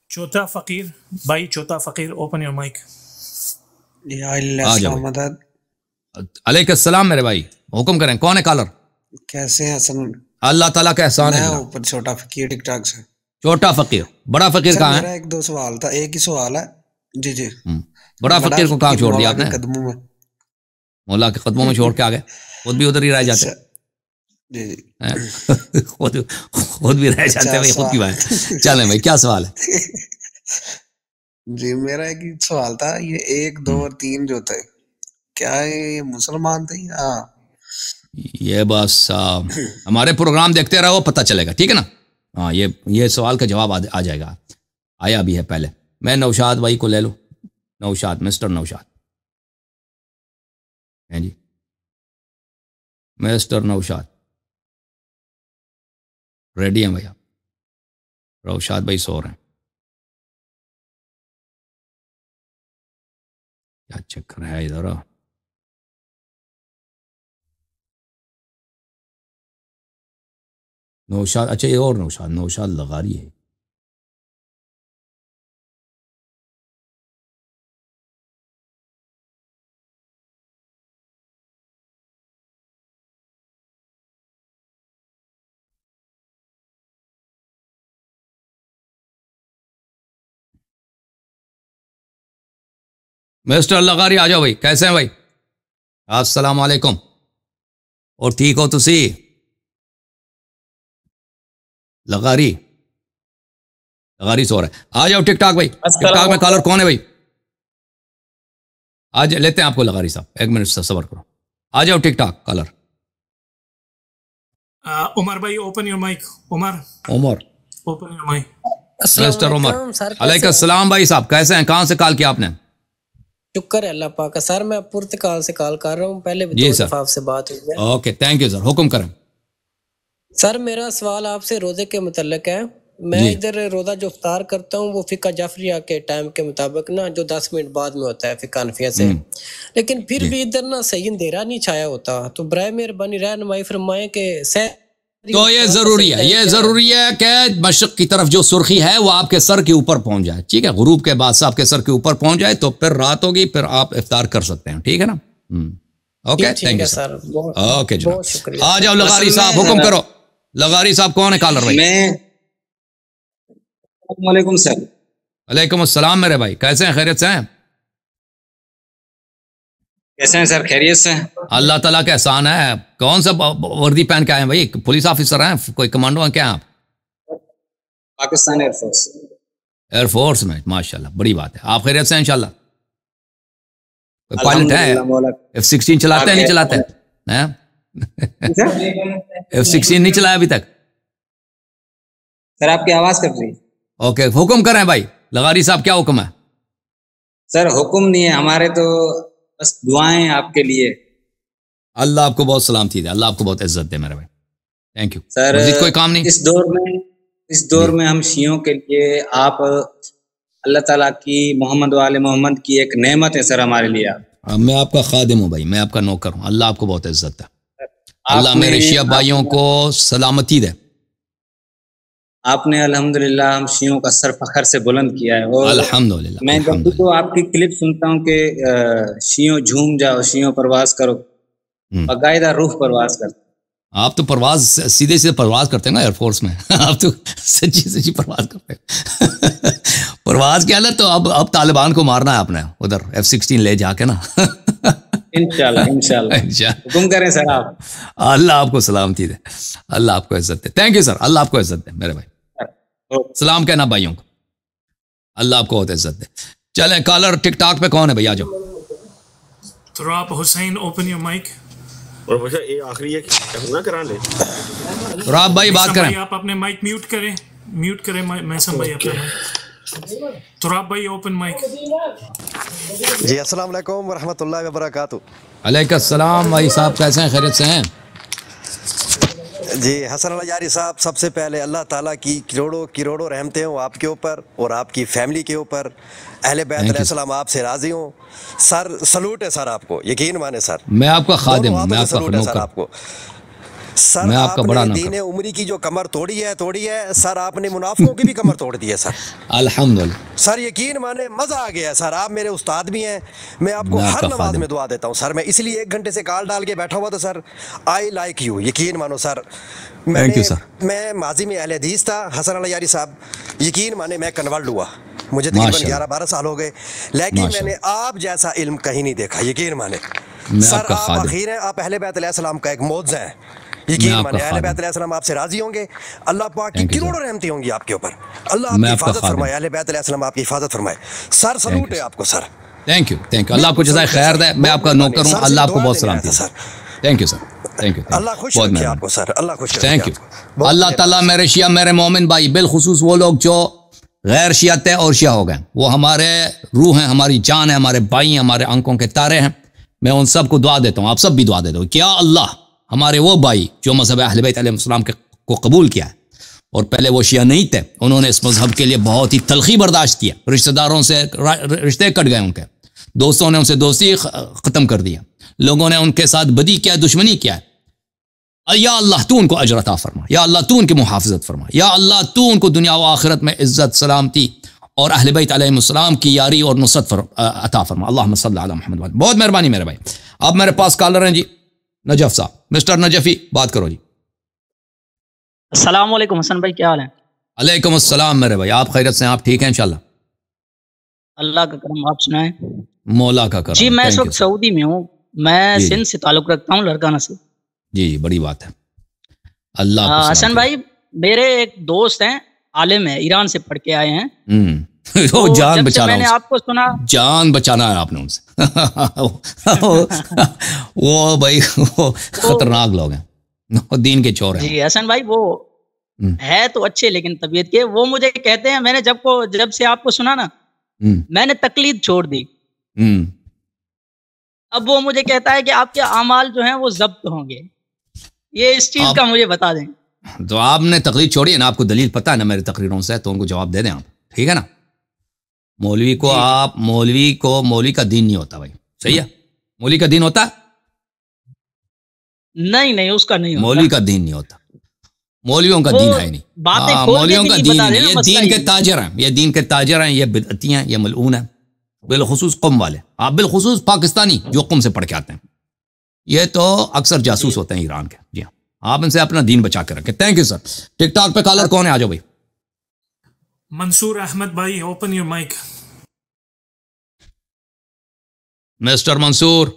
चौथा फकीर भाई, चौथा फकीर, ओपन योर माइक। अलैकुम मेरे भाई, हुक्म करें। कौन है कॉलर? कैसे हैं हसन? अल्लाह ताला का एहसान है। ऊपर छोटा फकीर टिकटॉक से। छोटा फकीर, बड़ा फकीर कहाँ है? मेरा एक दो सवाल था, एक ही सवाल है जी जी। बड़ा फकीर को कहाँ छोड़ दिया आपने? कदमों में, मौला के कदमों में छोड़ के आ गए। खुद भी उधर ही रह जाते जी जी। खुद भी रह जाते भाई, खुद की बात। चले भाई, क्या सवाल है? जी मेरा एक ही सवाल था, ये 1 2 और 3 जो थे, क्या ये मुसलमान थे? हाँ, ये बस हमारे प्रोग्राम देखते रहो, पता चलेगा, ठीक है ना। हाँ, ये सवाल का जवाब आ जाएगा। आया भी है पहले। मैं नौशाद भाई को ले लो। नौशाद, मिस्टर नौशाद हैं जी, मिस्टर नौशाद रेडी हैं भैया? नौशाद भाई सो रहे हैं, क्या चक्कर है इधर? नौशाद, अच्छा ये और नौशाद, नौशाद लगारी है। मिस्टर लगारी आ जाओ भाई। कैसे हैं भाई? अस्सलाम वालेकुम। और ठीक हो तुसी? लगारी सो रहा है। आ जाओ टिकटॉक भाई। टिकटॉक में कॉलर कौन है भाई? आज लेते हैं आपको लगारी साहब, 1 मिनट से सबर करो। आ जाओ टिकटॉक कॉलर। उमर भाई open your mic. Umar open your mic. Mister Umar, अलैकुम सलाम भाई साहब, कैसे हैं? कहाँ से कॉल किया आपने? शुक्र है अल्लाह पाक का सर, मैं पुर्तगाल से कॉल कर रहा हूँ। पहले भी 2 दफा आपसे बात हुई है। ओके, थैंक यू सर, हुक्म करें। सर मेरा सवाल आपसे रोजे के मुतल्लिक है। मैं इधर रोजा जो इफ्तार करता हूँ वो फिका जाफरिया के टाइम के मुताबिक ना, जो 10 मिनट बाद में होता है फिका हनफिया से, लेकिन फिर भी इधर ना सही अंधेरा नहीं छाया होता। तो बराए मेहरबानी रहनुमाई फरमाएं कि तो ये जरूरी है कि मशरक की तरफ जो सुर्खी है वो आपके सर के ऊपर पहुंच जाए, ठीक है। गुरूब के बाद से आपके सर के ऊपर पहुंच जाए तो फिर रात होगी, फिर आप इफ्तार कर सकते हैं, ठीक है ना। Okay, thank you sir. Okay जी, आ जाओ लगारी साहब, हुक्म करो। लगारी साहब कौन है कॉलर भाई? वालेकुम सर। अलैकुम अस्सलाम मेरे भाई, कैसे हैं? खैरियत से हैं? कैसे हैं सर? खैरियत से हैं। अल्लाह ताला का एहसान है। कौन सा वर्दी पहन के आए हैं भाई? पुलिस ऑफिसर हैं, कोई कमांडो हैं क्या आप? पाकिस्तान एयरफोर्स। एयरफोर्स में, माशाल्लाह, बड़ी बात है। आप खैरियत से हैं इंशाल्लाह? कोई पायलट है? F-16 चलाते हैं, नहीं चलाते हैं? F-16 नहीं चलाया अभी तक? सर आपकी आवाज कट रही है। ओके, हुक्म करें भाई। लगारी साहब क्या हुक्म है? सर हुक्म नहीं है हमारे, तो बस दुआएं आपके लिए। अल्लाह आपको बहुत सलामती दे, अल्लाह आपको बहुत इज्जत दे मेरे भाई। Thank you sir. कोई काम नहीं। इस दौर में हम शियों के लिए आप अल्लाह ताला की, मोहम्मद वाले मोहम्मद की एक नेमत है सर हमारे लिए। मैं आपका खादिम हूँ भाई, मैं आपका नौकर हूँ। अल्लाह आपको बहुत इज्जत है। अल्लाह मेरे शिया भाइयों को सलामती दे। आपने अल्हम्दुलिल्लाह हम शियों का सर फखर से बुलंद किया है। और अल्हम्दुलिल्लाह, मैं जब भी तो आपकी क्लिप सुनता हूँ कि शियों झूम जाओ, शियों परवाज करो, बाकायदा रूह परवाज करते। आप तो परवाज सीधे परवाज करते हैं ना एयरफोर्स में। आप तो सच्ची परवाज करते हैं। परवाज क्या है, तो अब तालिबान को मारना है आपने उधर F-16 ले जाके ना। इंशाल्लाह हुक्म करें सर आप। अल्लाह आपको सलामती दे, अल्लाह आपको इज्जत दे। थैंक यू सर, अल्लाह आपको इज्जत दे मेरे भाई। सलाम कहना भाइयों को, अल्लाह आपको बहुत इज्जत दे। चलें, कॉलर टिकटॉक पे कौन है भैया? जाओ। Turab Hussain, open your mic. और मुझे ये आखिरी है कि ना करा ले। तुराब भाई बात करें। आप अपने माइक म्यूट करें मैसम भाई अपना माइक। तुराब भाई ओपन माइक। जी अस्सलाम वालेकुम वरहमतुल्लाहि वबरकातुहू। अलैकुम सलाम भाई साहब, कैसे हैं? खैरियत से हैं? जी हसन अल यारी साहब, सबसे पहले अल्लाह ताला की करोड़ों रहमतें हो आपके ऊपर और आपकी फैमिली के ऊपर। अहले बैत अलैहिस्सलाम आपसे राजी हो सर। सलूट है सर आपको, यकीन माने सर। मैं आपका खादिम हूं, मैं आपका नौकर। आपको सर मैं आपका बड़ा आपने नौकर। दीन उमरी की जो कमर तोड़ी है सर, आपने मुनाफिकों की भी कमर तोड़ दी है सर। अल्हम्दुलिल्लाह। सर यकीन माने मजा आ गया सर, आप मेरे उस्ताद भी हैं, मैं आपको मैं हर आपका नमाज खादिम। में दुआ देता हूँ सर। मैं इसलिए 1 घंटे से कॉल डाल के बैठा हुआ था सर। आई लाइक यू, यकीन मानो सर। Thank you sir. मैं माजी में अहले हदीस था, हसन अल यारी साहब, यकीन माने मैं कन्वर्ट हुआ, मुझे तकरीबन माशाल्लाह। 11-12 साल हो गए, लेकिन माशाल्लाह। मैंने आप जैसा इल्म कहीं नहीं देखा, यकीन माने। मैं सर आपका आप खादिम। आखिर हैं, आप अहले बैत अलैहिस्सलाम का एक मौजज़ा है, मैं यकीन आपका माने। अहले खादिम। बैत अलैहिस्सलाम आपसे राजी होंगे, अल्लाह पाक की Thank you, करोड़ों रहमतें होंगी आपके ऊपर, अल्लाह मैं आपकी आपका हिफाजत खादिम। फरमाए, अहले बैत अलैहिस्सलाम आपकी हिफाजत फरमाए सर। सलूट है आपको sir. Thank you, thank you. अल्लाह आपको जज़ाए खैर दे। मैं आपका नौकर हूँ। अल्लाह आपको बहुत सलामती sir. Thank you sir. Thank you. अल्लाह खुश बहुत रखे मेहरबानी। आपको सर, अल्लाह खुश रखे थैंक यू। आपको। अल्लाह ताला मेरे शिया, मेरे मोमिन भाई, बिलखुसूस वो लोग जो गैर शियात है और शिया हो गए, वो हमारे रूह हैं, हमारी जान है, हमारे भाई हैं, हमारे आंखों के तारे हैं। मैं उन सब को दुआ देता हूँ, आप सब भी दुआ दे दो। क्या अल्लाह हमारे वो भाई जो मज़हब अहले बैत अलैहिस्सलाम को कबूल किया है और पहले वो शिया नहीं थे, उन्होंने इस मज़हब के लिए बहुत ही तलखी बर्दाश्त किया, रिश्तेदारों से रिश्ते कट गए, उनके दोस्तों ने उनसे दोस्ती ख़त्म कर दिया, लोगों ने उनके साथ बदी किया, दुश्मनी किया है। या अल्लाह तू उनको अजर अता फरमा, या अल्लाह तू उनकी मुहाफ़िज़त फरमा, या अल्लाह तू उनको दुनिया व आखिरत में इज़्ज़त, सलामती और अहले बैत अलैहिस्सलाम की यारी और नुसरत अता फरमा। अल्लाहुम्मा सल्ली अला मुहम्मद। बहुत मेहरबानी मेरे भाई। अब मेरे पास कॉलर हैं जी, नजफ साहब। मिस्टर नजफी, बात करो जी। अस्सलाम वालेकुम हसन भाई, क्या हाल है? अलैकुम अस्सलाम मेरे भाई, आप खैरियत से हैं? आप ठीक हैं इंशाल्लाह? अल्लाह का करम, आप सुनाएं। मौला का करम। जी मैं इस Thank वक्त you, सऊदी में हूँ, मैं जी। सिंध से ताल्लुक़ रखता हूँ, लड़काना से। जी बड़ी बात है। अल्लाह आपको हसन सलामती भाई, मेरे एक दोस्त हैं, आलिम है, ईरान से पढ़ के आए हैं। वो तो जान जब से बचाना मैंने उनसे। आपको सुना, जान बचाना है आपने उनसे। वो भाई वो खतरनाक लोग हैं, वो दीन के चोर हैं। जी हसन भाई, वो है तो अच्छे लेकिन तबीयत के, वो मुझे कहते हैं, मैंने जब से आपको सुना ना, मैंने तकलीद छोड़ दी। अब वो मुझे कहता है कि आपके अमाल जो हैं वो जब्त होंगे। ये इस चीज का मुझे बता दें। तो आपने तकलीद छोड़ी है ना, आपको दलील पता है ना मेरी तकरीरों से, तो उनको जवाब दे दें आप, ठीक है ना। मौलवी को मौलवी का दीन नहीं होता भाई, सही है। मौलवी का दीन होता है? नहीं उसका नहीं होता। मौलवी का दीन नहीं होता, मौलवियों का दीन है नहीं। बातें मौलवियों का दीन बता नहीं, देना, ये दीन के ताजर हैं, ये दीन के ताजर हैं, ये बिदअती हैं, ये मलऊन हैं, बिलखुसूस कौम वाले, आप बिलखुसूस पाकिस्तानी जो कौम से पढ़ के आते हैं, ये तो अक्सर जासूस होते हैं ईरान के। जी हाँ, आप इनसे अपना दीन बचा के रखें। Thank you sir. टिकटॉक पे कॉलर कौन है? आ जाओ भाई। मंसूर अहमद भाई, open your mic. Mister Mansoor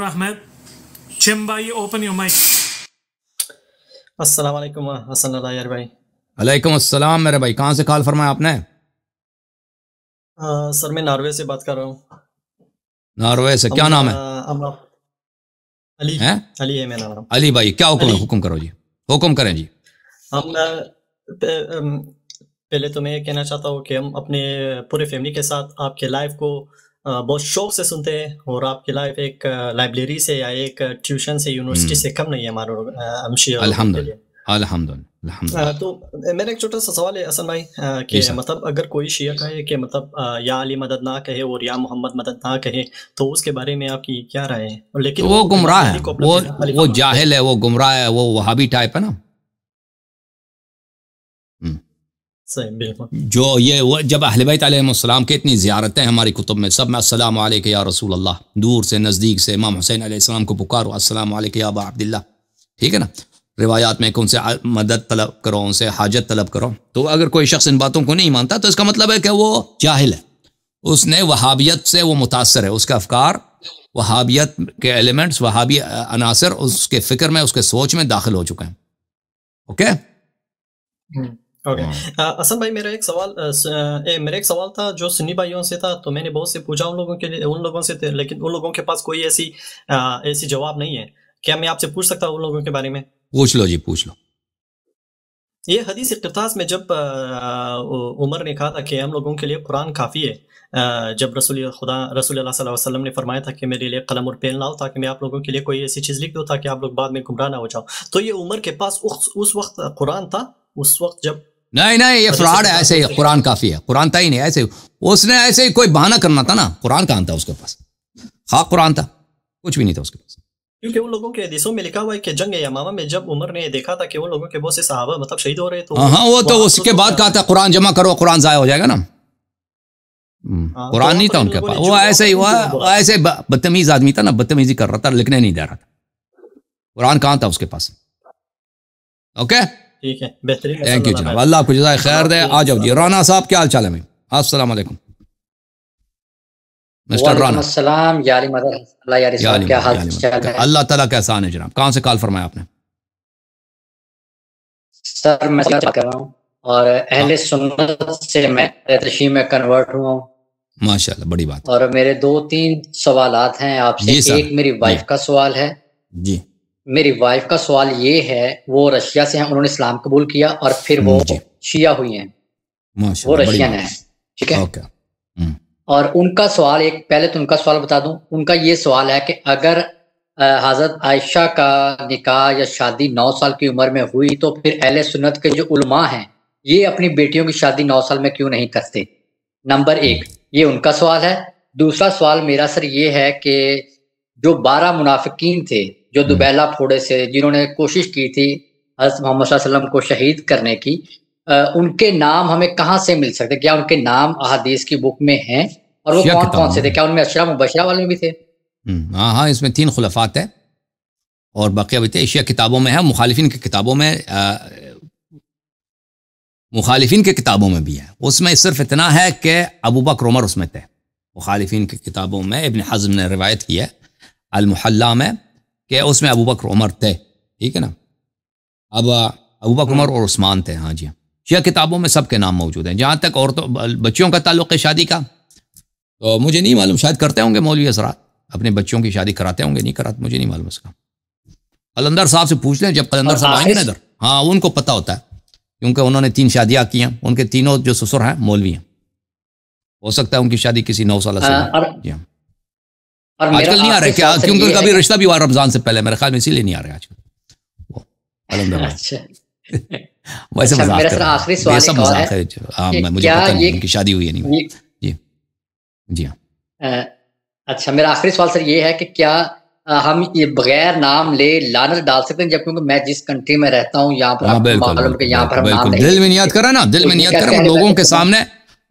Ahmed. चिम भाई, ओपन योर माइक। अस्सलाम वालेकुम हसन अल यार भाई। अलैकुम अस्सलाम मेरे भाई, कहाँ से कॉल फरमाया आपने? सर मैं नॉर्वे से बात कर रहा हूँ। नॉर्वे से? क्या नाम है? अली है? अली है मेरा नाम। अली भाई, क्या हुक्म है? हुक्म करो जी, हुक्म करें जी। हम पहले तो मैं ये कहना चाहता हूँ कि हम अपने पूरे फैमिली के साथ आपके लाइव को बहुत शौक से सुनते हैं, और आपकी लाइव एक लाइब्रेरी से या एक ट्यूशन से, यूनिवर्सिटी से कम नहीं है हमारे। अल्हम्दुलिल्लाह। तो मेरा एक छोटा सा सवाल है हसन भाई, कि मतलब अगर कोई शिया कहे कि मतलब या अली मदद ना कहे और या मोहम्मद मदद ना कहे, तो उसके बारे में आपकी क्या राय है? लेकिन तो वो गुमराह है, वो जाहिल है, वो गुमराह है, वो वहाबी टाइप है ना। सही, बिल्कुल। जो ये वो जब अहले बैत अलैहिस्सलाम की इतनी ज़ियारतें हमारी कुतुब में, सब में अस्सलाम अलैका या रसूल अल्लाह, दूर से नज़दीक से इमाम हुसैन अलैहिस्सलाम को पुकारो, अस्सलाम अलैका या अबा अब्दुल्लाह, ठीक है ना। रिवायात में कि उनसे मदद तलब करो, उनसे हाजत तलब करो। तो अगर कोई शख्स इन बातों को नहीं मानता तो इसका मतलब है कि वो जाहिल है, उसने वहाबियत से वो मुतासर है, उसका अफकार, वहाबियत के एलिमेंट्स, वहाबी अनासर उसके फ़िक्र में, उसके सोच में दाखिल हो चुके हैं। ओके ओके असन भाई, मेरा एक सवाल था जो सुन्नी भाइयों से था, तो मैंने बहुत से पूछा उन लोगों से थे, लेकिन उन लोगों के पास कोई ऐसी जवाब नहीं है। क्या मैं आपसे पूछ सकता हूँ उन लोगों के बारे में? पूछ लो जी, पूछ लो। ये हदीस इख्तितास में जब उमर ने कहा था कि हम लोगों के लिए कुरान काफ़ी है, जब रसूल अल्लाह सल्लल्लाहु अलैहि वसल्लम ने फरमाया था कि मेरे लिए कलम और पेन लाओ ताकि मैं आप लोगों के लिए कोई ऐसी चीज़ लिख दूँ ताकि आप लोग बाद में गुमराह ना हो जाओ, तो ये उमर के पास उस वक्त कुरान था, उस वक्त जब? नहीं, ये फ्रॉड है, ऐसे ही कुरान काफ़ी है, कुरान था ही नहीं, ऐसे उसने ऐसे ही कोई बहाना करना था ना। कुरान कहाँ था उसके पास? हाँ कुरान था, कुछ भी नहीं था उसके पास। क्योंकि उन लोगों के हदीसों में लिखा हुआ है कि जंग यमामा में जब उमर ने देखा था कि उन लोगों के बहुत से सहाबा मतलब शहीद हो रहे तो हाँ वो तो उसके बाद कहा था कुरान जमा करो, कुरान जाया हो जाएगा ना। कुरान नहीं था उनके पास, वो ऐसे ही हुआ, ऐसे बदतमीज आदमी था ना, बदतमीजी कर रहा था, लिखने नहीं दे रहा था। कुरान कहाँ था उसके पास। ओके ठीक है, बेहतरीन। थैंक यू जनाब, अल्लाह आपको जज़ाए खैर दे। आ जाओ जी राना साहब, क्या हाल चाल है भाई? अस्सलाम वालेकुम मिस्टर राना। अस्सलाम यारी मदर, अल्लाह यारी साहब क्या हाल चाल है? अल्लाह ताला का एहसान है जनाब। कहाँ से कॉल फरमाया आपने? सर मैं बात कर रहा हूँ और अहले सुन्नत से मैं तशरीह में कन्वर्ट हुआ हूँ। माशाल्लाह, बड़ी बात। और मेरे 2-3 सवालात हैं आपसे। एक मेरी वाइफ का सवाल है जी। मेरी वाइफ का सवाल ये है, वो रशिया से हैं, उन्होंने इस्लाम कबूल किया और फिर वो शिया हुई हैं, वो रशियन है, ठीक है। और उनका सवाल, एक पहले तो उनका सवाल बता दूं, उनका ये सवाल है कि अगर हजरत आयशा का निकाह या शादी 9 साल की उम्र में हुई तो फिर अहले सुन्नत के जो उलमा हैं ये अपनी बेटियों की शादी 9 साल में क्यों नहीं करते? नंबर 1 ये उनका सवाल है। दूसरा सवाल मेरा सर ये है कि जो 12 मुनाफिकीन थे जो दुबैला फोड़े से, जिन्होंने कोशिश की थी हज़रत मोहम्मद सल्लल्लाहु अलैहि वसल्लम को शहीद करने की, उनके नाम हमें कहाँ से मिल सकते? क्या उनके नाम अहादीस की बुक में हैं? और वो कौन कौन से थे? क्या उनमें अशरा मुबशरा वाले भी थे? हाँ हाँ, इसमें 3 खुलफात है और बाकी भी थे। एशिया किताबों में है, मुखालिफिन की किताबों में, मुखालिफिन की किताबों में भी है। उसमें सिर्फ इतना है कि अबू बकर उमर उसमें थे। मुखालिफिन की किताबों में इब्न हज़्म ने रिवायत की है अल मुहल्ला में कि उसमें अबू बकर उमर थे, ठीक है ना। अब अबू बकर उमर और उस्मान थे। हाँ जी, शिया किताबों में सबके नाम मौजूद हैं। जहाँ तक औरतों बच्चियों का ताल्लुक़ है शादी का, तो मुझे नहीं मालूम, शायद करते होंगे मौलवी हज़रात अपने बच्चों की शादी कराते होंगे, नहीं कराते मुझे नहीं मालूम उसका। कलंदर साहब से पूछ लें, जब कलंदर साहब आएंगे ना इधर, हाँ उनको पता होता है क्योंकि उन्होंने 3 शादियाँ की हैं। उनके तीनों जो ससुर हैं मौलवी हैं। हो सकता है उनकी शादी किसी 9 साल से। जी हाँ, आजकल नहीं आ रहे क्या? क्योंकि उनका भी रिश्ता भी हुआ रमजान से पहले, मेरे ख्याल में इसीलिए नहीं आ रहे आजकल वो कलंदर। वैसे मजाक कर रहा हूं, ये सब मजाक है। हाँ मुझे पता नहीं उनकी शादी हुई है नहीं। जी जी हाँ। अच्छा, मेरा आखिरी सवाल सर ये है कि क्या हम ये बगैर नाम ले लानत डाल सकते हैं? जब क्योंकि मैं जिस कंट्री में रहता हूँ यहाँ पर मालूम कि यहाँ पर हम नाम नहीं, दिल में नियत करें ना, दिल में नियत करें,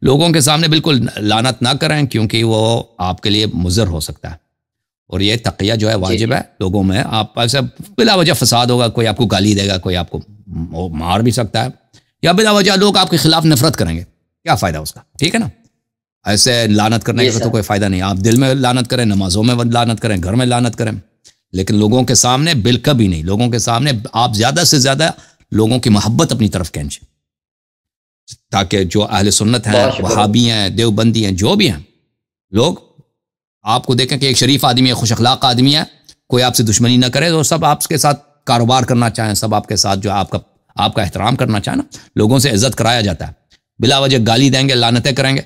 लोगों के सामने बिल्कुल लानत ना करें क्योंकि वो आपके लिए मुज़र हो सकता है। और ये तक़िया जो है वाजिब है लोगों में। आप ऐसे बिला वजह फसाद होगा, कोई आपको गाली देगा, कोई आपको मार भी सकता है, या बिला वजह लोग आपके खिलाफ नफरत करेंगे, क्या फ़ायदा उसका? ठीक है ना। ऐसे लानत करने का तो कोई फ़ायदा नहीं। आप दिल में लानत करें, नमाजों में लानत करें, घर में लानत करें, लेकिन लोगों के सामने बिल्कुल भी नहीं। लोगों के सामने आप ज़्यादा से ज़्यादा लोगों की मोहब्बत अपनी तरफ खींचें, ताकि जो अहले सुन्नत हैं, वहाबी हैं, देवबंदी हैं, जो भी हैं लोग आपको देखें कि एक शरीफ आदमी है, खुश अखलाक आदमी है, कोई आपसे दुश्मनी ना करे, और सब आपके साथ कारोबार करना चाहें, सब आपके साथ जो आपका एहतराम करना चाहें ना, लोगों से इज्जत कराया जाता है। बिला वजह गाली देंगे, लानतें करेंगे,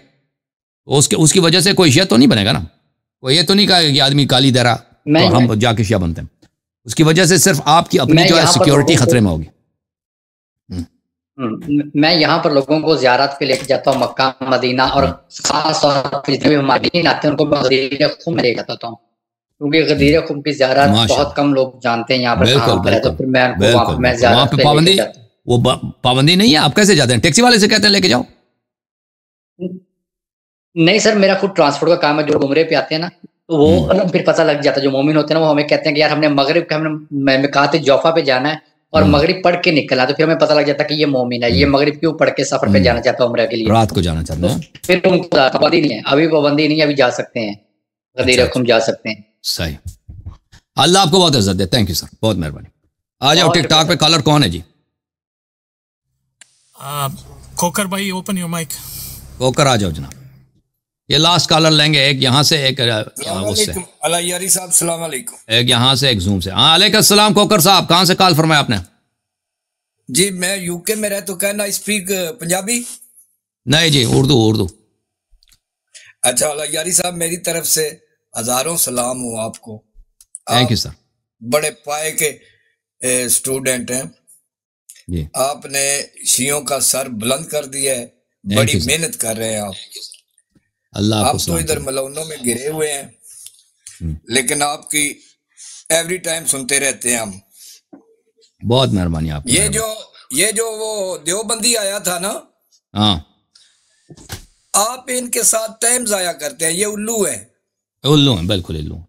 तो उसकी वजह से कोई शिया तो नहीं बनेगा ना। कोई ये तो नहीं कहा कि आदमी गाली दे रहा तो हम जाके शिया बनते हैं। उसकी वजह से सिर्फ आपकी अपनी जो है सिक्योरिटी खतरे में होगी। मैं यहाँ पर लोगों को ज़ियारत पे लेके जाता हूँ, मक्का मदीना, और खास तौर पर जितने भी हमारे आते हैं उनको मैं गदीर खुम में लेके जाता हूँ, क्योंकि गदीर खुम की ज़ियारत बहुत कम लोग जानते हैं यहाँ पर कहाँ पर है। तो फिर मैं वो पाबंदी नहीं है। आप कैसे जाते हैं? टैक्सी वाले से कहते हैं लेके जाओ? नहीं सर, मेरा खुद ट्रांसपोर्ट का काम है। जो उम्रे पे आते हैं ना, तो वो फिर पता लग जाता है। जो मोमिन होते हैं ना, वो हमें कहते हैं कि यार हमने मगरिब का हमने कहा था जोफा पे जाना है और मगरिब पढ़ के निकलना, तो फिर हमें पता लग जाता कि ये मोमिन है, ये मगरिब क्यों पढ़ के सफर पे जाना चाहता है उम्रे के लिए, रात को जाना चाहता है। फिर उनको पाबंदी नहीं है, अभी पाबंदी नहीं है, अभी जा सकते हैं, गदीर खुम जा सकते हैं। सही, अल्लाह आपको बहुत इज्जत दे। थैंक यू सर, बहुत मेहरबानी। आ जाओ टिकटॉक पे। कॉलर कौन है जी? कोकर भाई, ओपन योर माइक। कोकर आ जाओ जनाब। ये लास्ट कॉलर लेंगे, एक यहाँ से, एक उससे। यारी साहब सलाम अलैकुम। एक यहाँ से, एक जूम से। हाँ अलैकुम सलाम। कोकर साहब कहाँ से कॉल फरमाया आपने? जी मैं यूके में रहता हूँ। कहना स्पीक पंजाबी? नहीं जी, उर्दू। अच्छा यारी साहब, मेरी तरफ से हजारों सलाम हो आपको। Thank you sir. बड़े पाए के स्टूडेंट हैं जी। आपने शियों का सर बुलंद कर दिया है, बड़ी मेहनत कर रहे हैं आप। अल्लाह आप तो इधर मलौनों में गिरे हुए हैं, लेकिन आपकी एवरी टाइम सुनते रहते हैं हम। बहुत मेहरबानी आपकी। ये जो वो देवबंदी आया था ना, हाँ, आप इनके साथ टाइम जाया करते हैं। ये उल्लू है, उल्लू है, बिल्कुल उल्लू।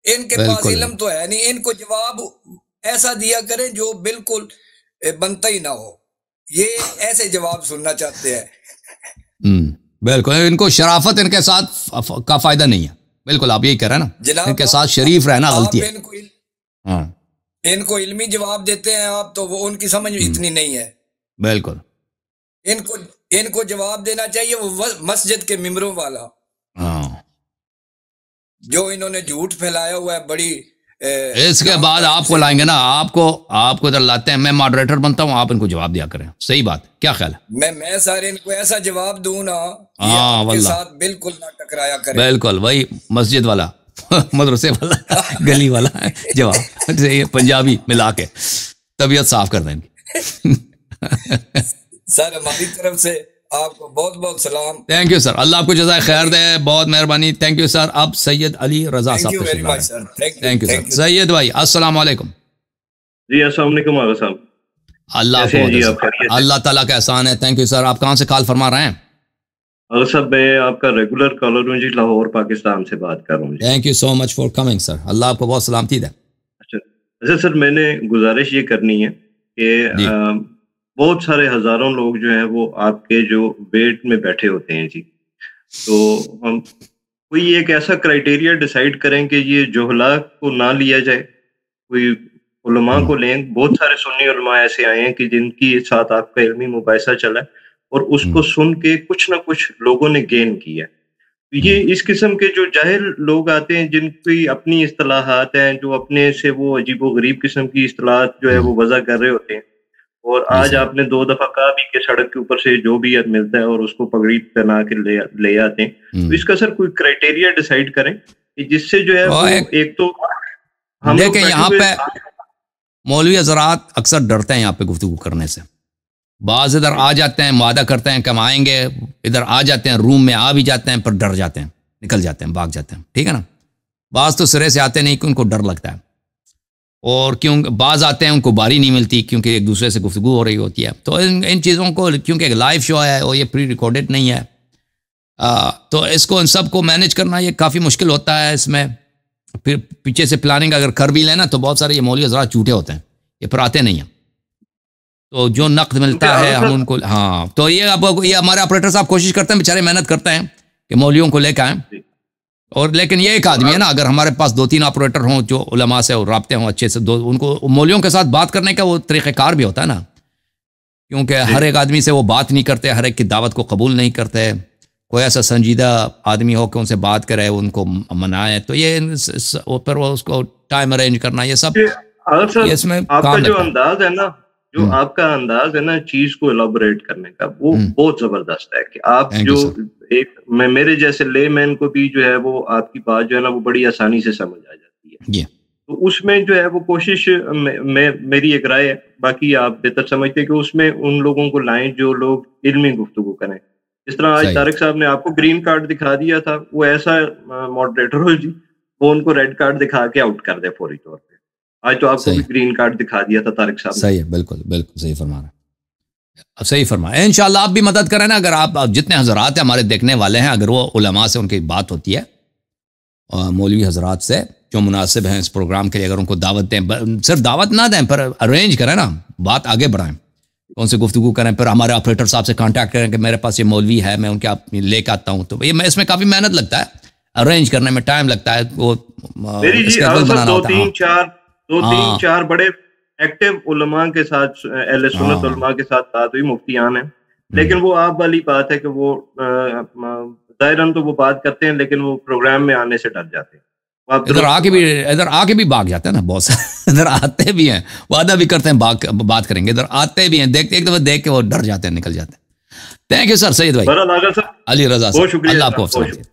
इनके पास इल्म तो है नहीं। इनको जवाब ऐसा दिया करें जो बिल्कुल बनता ही ना हो। ये ऐसे जवाब सुनना चाहते हैं। बिल्कुल, इनको शराफत इनके साथ का फायदा नहीं है। बिल्कुल आप यही कह रहे हैं ना, इनके साथ शरीफ रहना गलती है। इनको इल्मी जवाब देते हैं आप, तो वो उनकी समझ इतनी नहीं है। बिल्कुल, इनको जवाब देना चाहिए वो मस्जिद के मिंबरों वाला। हाँ, जो इन्होंने झूठ फैलाया हुआ है बड़ी। इसके बाद आपको लाएंगे ना, आपको इधर लाते हैं, मैं मॉडरेटर बनता हूँ, आप इनको जवाब दिया करें। सही बात, क्या ख्याल है? मैं सारे इनको ऐसा जवाब दूं ना, हाँ आपके साथ बिल्कुल ना टकराया करें। बिल्कुल वही मस्जिद वाला मदरसे वाला गली वाला जवाब, पंजाबी मिला के तबीयत साफ कर देंगे। सर हमारी तरफ से आपको बहुत बहुत सलाम। थैंक यू सर, अल्लाह आपको जज़ाए खैर दे, बहुत मेहरबानी। Thank you sir. अब सैयद अली रजा साहब, थैंक यू सर। सैयद भाई अस्सलाम वालेकुम। जी अस्सलाम वालेकुम आगा साहब। अल्लाह ताला का एहसान है। Thank you sir. आप कहाँ से कॉल फरमा रहे हैं? आगा साहब मैं आपका रेगुलर कॉलर हूँ जी, लाहौर पाकिस्तान से बात कर रहा हूँ। Thank you so much for coming sir, अल्लाह आपको बहुत सलामती दे। अच्छा सर, मैंने गुजारिश ये करनी है कि बहुत सारे हजारों लोग जो हैं वो आपके जो वेट में बैठे होते हैं जी, तो हम कोई एक ऐसा क्राइटेरिया डिसाइड करें कि ये जोहला को ना लिया जाए, कोई उलमा को लें। बहुत सारे सुन्नी उलमा ऐसे आए हैं कि जिनकी साथ आपका इल्मी मुबाहिसा चला है और उसको सुन के कुछ ना कुछ लोगों ने गेन किया। तो ये इस किस्म के जो जाहिल लोग आते हैं जिनकी अपनी इस्तिलाहात हैं, जो अपने से वो अजीबो गरीब किस्म की इस्तिलाहात जो है वो वजह कर रहे होते हैं, और आज आपने 2 दफा कहा भी कि सड़क के ऊपर से जो भी मिलता है और उसको पगड़ी पहना के ले आते हैं। तो इसका सर कोई क्राइटेरिया डिसाइड करें कि जिससे जो है वो एक तो हम देखें, यहाँ पे मौलवी हज़रात अक्सर डरते हैं यहाँ पे गुफ्तगू करने से। बाज इधर आ जाते हैं, वादा करते हैं कमाएंगे, इधर आ जाते हैं, रूम में आ भी जाते हैं, पर डर जाते हैं, निकल जाते हैं, भाग जाते हैं। ठीक है ना? बाज तो सिरे से आते नहीं कि उनको डर लगता है, और क्यों बाज आते हैं उनको बारी नहीं मिलती क्योंकि एक दूसरे से गुफ्तगू हो रही होती है। तो इन चीज़ों को, क्योंकि एक लाइव शो है और ये प्री रिकॉर्डेड नहीं है, तो इसको इन सब को मैनेज करना ये काफ़ी मुश्किल होता है। इसमें फिर पीछे से प्लानिंग अगर कर भी लेना तो बहुत सारे ये मौलवी हज़रात झूठे होते हैं, ये पर आते नहीं हैं। तो जो नक़द मिलता है हम उनको, हाँ, तो ये अब ये हमारे ऑपरेटर साहब कोशिश करते हैं, बेचारे मेहनत करते हैं कि मौलवियों को लेकर आएँ। और लेकिन ये एक आदमी है ना, अगर हमारे पास 2-3 ऑपरेटर हों जो उलमा से और राब्ते हों अच्छे से, उनको मौलवियों के साथ बात करने का वो तरीक़ेकार भी होता है ना, क्योंकि हर एक आदमी से वो बात नहीं करते, हर एक की दावत को कबूल नहीं करते। कोई ऐसा संजीदा आदमी हो कि उनसे बात करे, उनको मनाए, तो ये फिर वो उसको टाइम अरेंज करना, ये सब इसमें आपका जो अंदाज है ना, जो आपका अंदाज है ना चीज को एलाबोरेट करने का, वो बहुत जबरदस्त है कि आप जो एक मेरे जैसे लेमैन को भी जो है वो आपकी बात जो है ना वो बड़ी आसानी से समझ आ जाती है। तो उसमें जो है वो कोशिश मेरी एक राय है, बाकी आप बेहतर समझते हैं कि उसमें उन लोगों को लाएं जो लोग इल्मी गुफ्तगू करें। जिस तरह आज तारिक साहब ने आपको ग्रीन कार्ड दिखा दिया था, वो ऐसा मॉडरेटर हो जी वो उनको रेड कार्ड दिखा के आउट कर दे फौरी तौर पे। आज तो आपको भी ग्रीन कार्ड दिखा दिया था तारिक साहब। सही है, बिल्कुल बिल्कुल सही फरमा रहे हैं, सही फरमाया। इंशाल्लाह आप भी मदद करें ना, अगर आप जितने हजरात हैं हमारे देखने वाले हैं, अगर वो उलमा से उनकी बात होती है और मौलवी हजरात से जो मुनासिब हैं इस प्रोग्राम के लिए, अगर उनको दावत दें, सिर्फ दावत ना दें पर अरेंज करें ना, बात आगे बढ़ाएं, उनसे गुफ्तगू करें, फिर हमारे ऑपरेटर साहब से कांटेक्ट करें कि मेरे पास ये मौलवी है, मैं उनके आप लेके आता हूँ। तो ये इसमें काफ़ी मेहनत लगता है, अरेंज करने में टाइम लगता है, वो बनाना होता है। 2-3-4 बड़े एक्टिव उलमा के साथ, अहले सुन्नत उलमा के साथ बात हुई, मुफ्तियान है, लेकिन वो आप वाली बात है कि वो ज़ाहिरन तो वो बात करते हैं लेकिन वो प्रोग्राम में आने से डर जाते हैं। इधर आके भी भाग जाते हैं ना बहुत सारे, इधर आते भी हैं, वादा भी करते हैं बात करेंगे, इधर आते भी हैं, देखते एक दफा देख के वो डर जाते हैं, निकल जाते हैं। थैंक यू सर, सईद भाई, अली रजा, अल्लाह आपको